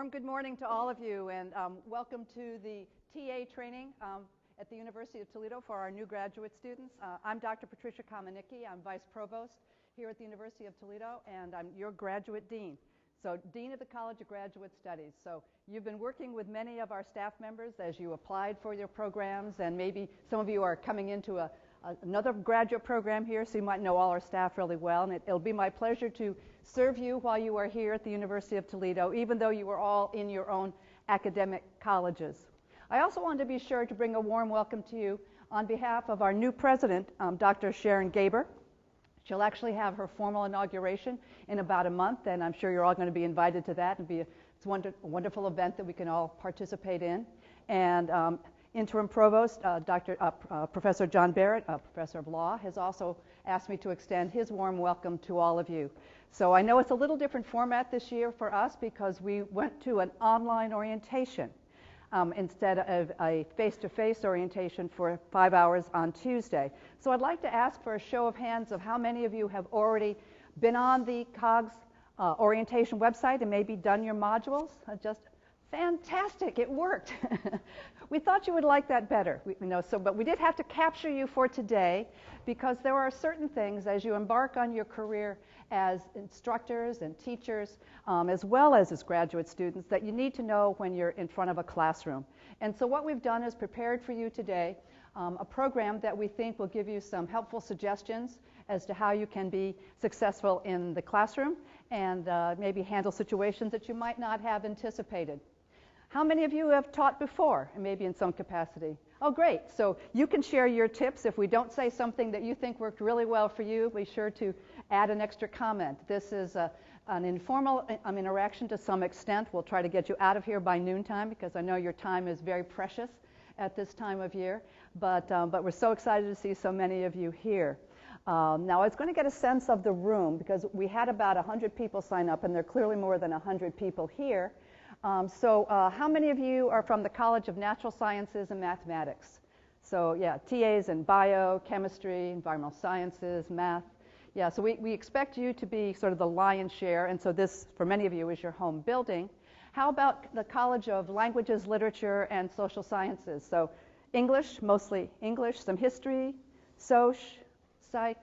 warm good morning to all of you, and welcome to the TA training at the University of Toledo for our new graduate students. I'm Dr. Patricia Komuniecki. I'm Vice Provost here at the University of Toledo, and I'm your graduate dean. So Dean of the College of Graduate Studies. So you've been working with many of our staff members as you applied for your programs, and maybe some of you are coming into another graduate program here, so you might know all our staff really well, and it'll be my pleasure to serve you while you are here at the University of Toledo, even though you are all in your own academic colleges. I also wanted to be sure to bring a warm welcome to you on behalf of our new president, Dr. Sharon Gaber. She'll actually have her formal inauguration in about a month, and I'm sure you're all going to be invited to that. It's a wonderful event that we can all participate in. And Interim Provost, Professor John Barrett, Professor of Law, has also asked me to extend his warm welcome to all of you. So I know it's a little different format this year for us because we went to an online orientation instead of a face-to-face orientation for 5 hours on Tuesday. So I'd like to ask for a show of hands of how many of you have already been on the COGS orientation website and maybe done your modules. Just fantastic, it worked. We thought you would like that better, but we did have to capture you for today because there are certain things as you embark on your career as instructors and teachers, as well as graduate students, that you need to know when you're in front of a classroom. And so what we've done is prepared for you today a program that we think will give you some helpful suggestions as to how you can be successful in the classroom and maybe handle situations that you might not have anticipated. How many of you have taught before, and maybe in some capacity? Oh, great. So you can share your tips. If we don't say something that you think worked really well for you, be sure to add an extra comment. This is an informal interaction to some extent. We'll try to get you out of here by noontime because I know your time is very precious at this time of year. But we're so excited to see so many of you here. Now, I was going to get a sense of the room because we had about 100 people sign up, and there are clearly more than 100 people here. So how many of you are from the College of Natural Sciences and Mathematics? So yeah, TAs in bio, chemistry, environmental sciences, math. Yeah, so we expect you to be sort of the lion's share, and so this, for many of you, is your home building. How about the College of Languages, Literature, and Social Sciences? So English, mostly English, some history, Soc, Psych.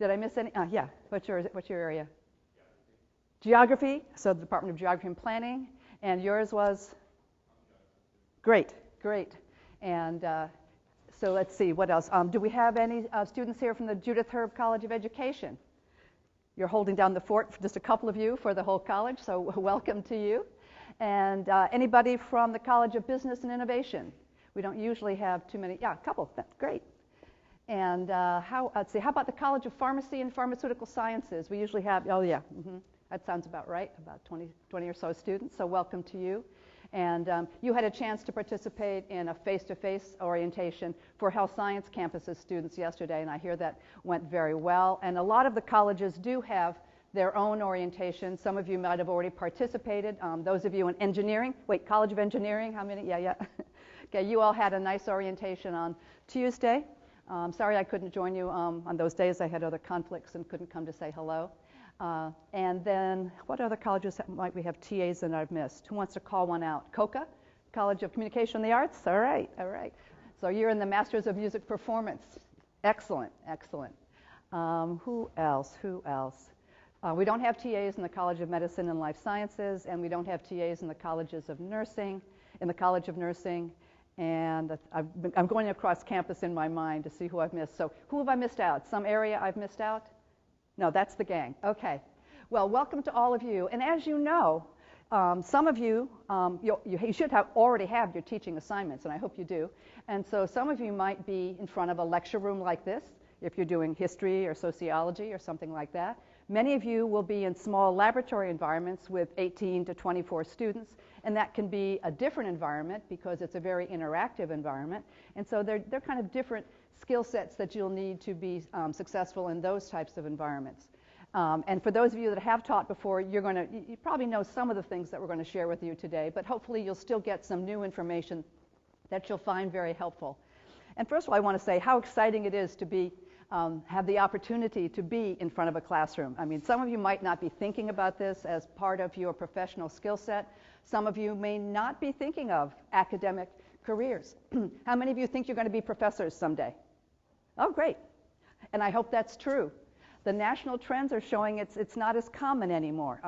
Did I miss any? Yeah, what's your area? Geography, so the Department of Geography and Planning. And yours was? Great, great. And so let's see, what else? Do we have any students here from the Judith Herb College of Education? You're holding down the fort, just a couple of you for the whole college, so welcome to you. And anybody from the College of Business and Innovation? We don't usually have too many. Yeah, a couple. That's great. And let's see, how about the College of Pharmacy and Pharmaceutical Sciences? We usually have, oh yeah, that sounds about right, about 20 or so students, so welcome to you. And you had a chance to participate in a face-to-face orientation for Health Science Campus's students yesterday, and I hear that went very well. And a lot of the colleges do have their own orientation. Some of you might have already participated. Those of you in engineering, College of Engineering, how many? Yeah. Okay, you all had a nice orientation on Tuesday. Sorry I couldn't join you on those days. I had other conflicts and couldn't come to say hello. And then what other colleges might we have TAs that I've missed? Who wants to call one out? COCA, College of Communication and the Arts? All right, all right. So you're in the Masters of Music Performance. Excellent, excellent. Who else? We don't have TAs in the College of Medicine and Life Sciences, and we don't have TAs in the Colleges of Nursing, and I'm going across campus in my mind to see who I've missed. So who have I missed out? Some area I've missed out? No, that's the gang. Okay. Well, welcome to all of you. And as you know, some of you, you should already have your teaching assignments, and I hope you do. And so some of you might be in front of a lecture room like this, if you're doing history or sociology or something like that. Many of you will be in small laboratory environments with 18 to 24 students, and that can be a different environment because it's a very interactive environment. And so they're kind of different skill sets that you'll need to be successful in those types of environments. And for those of you that have taught before, you probably know some of the things that we're going to share with you today, but hopefully you'll still get some new information that you'll find very helpful. And first of all, I want to say how exciting it is to be have the opportunity to be in front of a classroom. I mean, some of you might not be thinking about this as part of your professional skill set. Some of you may not be thinking of academic careers. How many of you think you're going to be professors someday? Oh, great. And I hope that's true. The national trends are showing it's not as common anymore.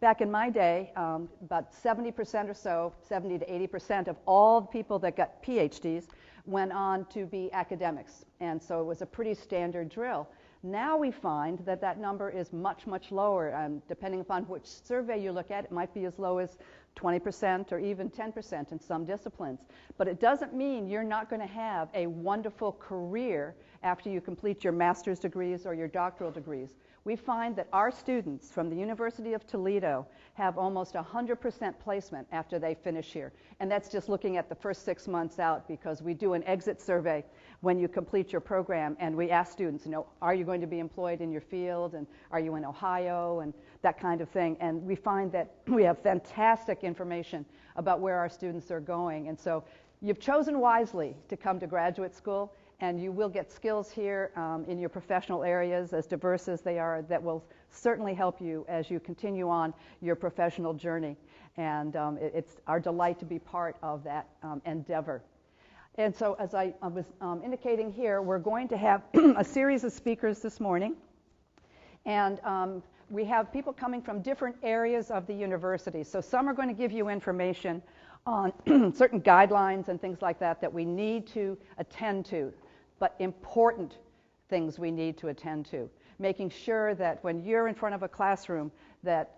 Back in my day, about 70% or so, 70 to 80% of all people that got Ph.D.s went on to be academics. And so it was a pretty standard drill. Now we find that that number is much, much lower. Depending upon which survey you look at, it might be as low as 20% or even 10% in some disciplines. But it doesn't mean you're not going to have a wonderful career after you complete your master's degrees or your doctoral degrees. We find that our students from the University of Toledo have almost 100% placement after they finish here. And that's just looking at the first 6 months out, because we do an exit survey when you complete your program, and we ask students, are you going to be employed in your field, and are you in Ohio, and that kind of thing. And we find that we have fantastic information about where our students are going. And so you've chosen wisely to come to graduate school, and you will get skills here in your professional areas, as diverse as they are, that will certainly help you as you continue on your professional journey. And it's our delight to be part of that endeavor. And so, as I was indicating here, we're going to have a series of speakers this morning. And we have people coming from different areas of the university. So some are going to give you information on certain guidelines and things like that that we need to attend to, but important things we need to attend to. Making sure that when you're in front of a classroom that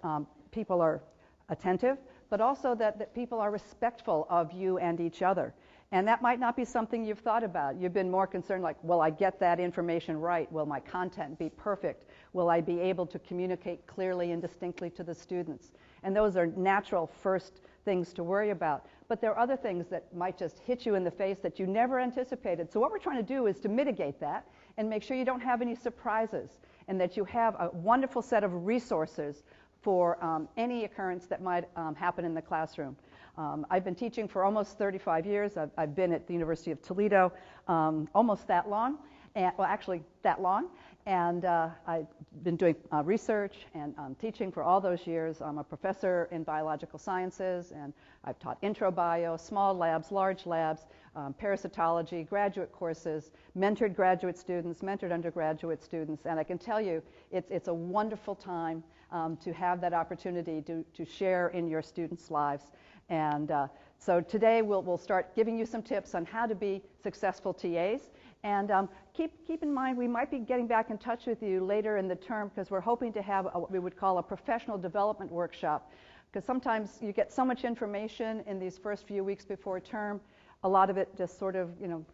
people are attentive, but also that people are respectful of you and each other. And that might not be something you've thought about. You've been more concerned like, will I get that information right? Will my content be perfect? Will I be able to communicate clearly and distinctly to the students? And those are natural first things to worry about. But there are other things that might just hit you in the face that you never anticipated. So what we're trying to do is to mitigate that and make sure you don't have any surprises, and that you have a wonderful set of resources for any occurrence that might happen in the classroom. I've been teaching for almost 35 years. I've been at the University of Toledo almost that long, well, actually that long. And I've been doing research and teaching for all those years. I'm a professor in biological sciences, and I've taught intro bio, small labs, large labs, parasitology, graduate courses, mentored graduate students, mentored undergraduate students. And I can tell you, it's a wonderful time to have that opportunity to share in your students' lives. And so today we'll start giving you some tips on how to be successful TAs. And keep in mind, we might be getting back in touch with you later in the term, because we're hoping to have what we would call a professional development workshop. Because sometimes you get so much information in these first few weeks before term, a lot of it just sort of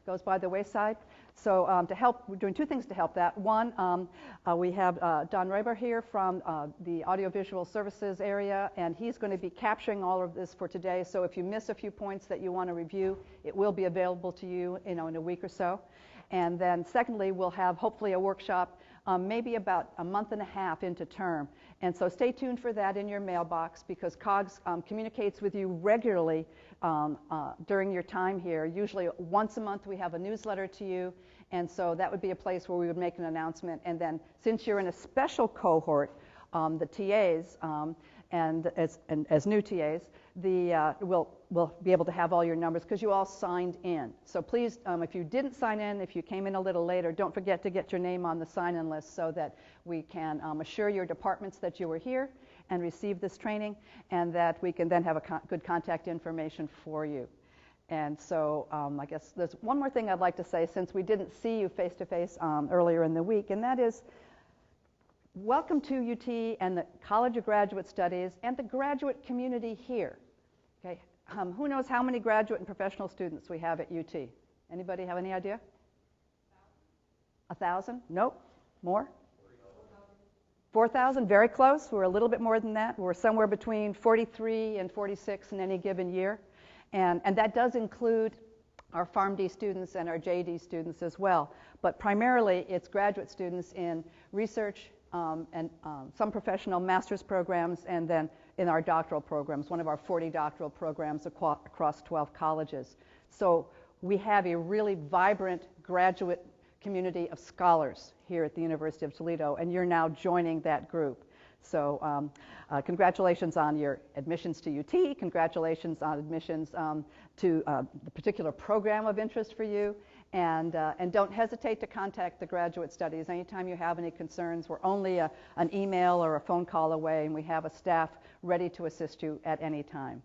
goes by the wayside. So to help, we're doing two things to help that. One, we have Don Reiber here from the audiovisual services area, and he's going to be capturing all of this for today. So if you miss a few points that you want to review, it will be available to you, in a week or so. And then secondly, we'll have hopefully a workshop maybe about a month and a half into term. And so stay tuned for that in your mailbox, because COGS communicates with you regularly during your time here. Usually once a month we have a newsletter to you, and so that would be a place where we would make an announcement. And then since you're in a special cohort, the TAs, and as new TAs, we'll be able to have all your numbers because you all signed in. So please, if you didn't sign in, if you came in a little later, don't forget to get your name on the sign-in list so that we can assure your departments that you were here and received this training, and that we can then have good contact information for you. And so I guess there's one more thing I'd like to say, since we didn't see you face-to-face earlier in the week, and that is, welcome to UT and the College of Graduate Studies and the graduate community here. Okay, who knows how many graduate and professional students we have at UT? Anybody have any idea? 1,000? Nope. More? 4,000? Very close. We're a little bit more than that. We're somewhere between 43 and 46 in any given year. And that does include our PharmD students and our JD students as well. But primarily, it's graduate students in research, and some professional master's programs, and then in our doctoral programs, one of our 40 doctoral programs across 12 colleges. So we have a really vibrant graduate community of scholars here at the University of Toledo, and you're now joining that group. So congratulations on your admissions to UT, congratulations on admissions to the particular program of interest for you, and don't hesitate to contact the Graduate Studies. Anytime you have any concerns, we're only an email or a phone call away, and we have a staff ready to assist you at any time.